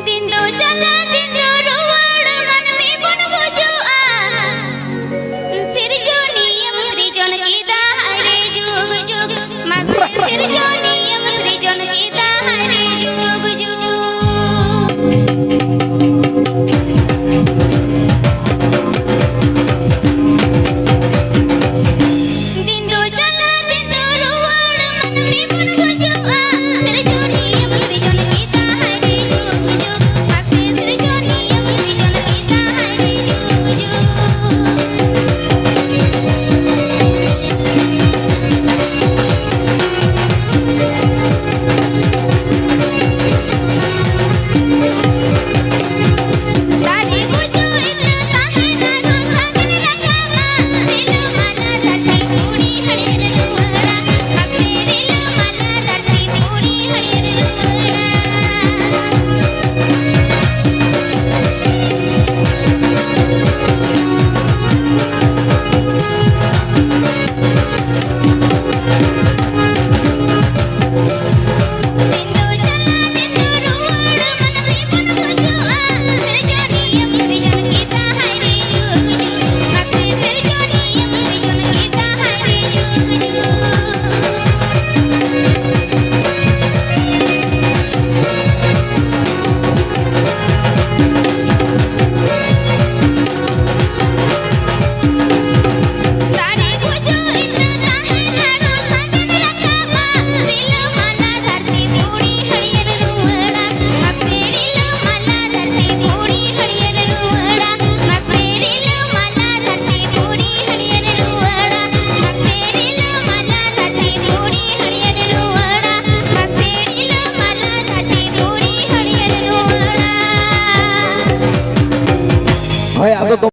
दिंदो चला दिंदो रुवाड़ मन में बन गुजुआ सिरजोनियम सृजन की दाहरे जुग जुग मासे सिरजोनियम सृजन की दाहरे जुग जुग दिंदो चला दिंदो रुवाड़ मन में बन गुजुआ सिरजोनियम सृजन की दाहरे जुग जुग मासे सिरजोनियम सृजन की दाहरे जुग जुग तारे गुजो इतना है नाडो सागन रखावा दिल माला धरती पूरी हरियर रुवड़ा मासे दिल माला धरती पूरी हरियर रुवड़ा दिंदो चला दिंदो रुवाड़ मन में बन गुजुआ सिरजोनियम सृजन की दाहरे जुग जुग मासे सिरजोनियम सृजन की दाहरे जुग जुग तारे गुजो इतना है नाडो सागन रखावा दिल माला धरती पूरी हरियर रुवड़ा मासे दिल माला धरती पूरी हरियर रुवड़ा मासे दिल माला धरती पूरी हरियर रुवड़ा मासे दिल माला धरती पूरी हरियर रुवड़ा मासे दिल माला धरती पूरी हरियर रुवड़ा भाई आ तो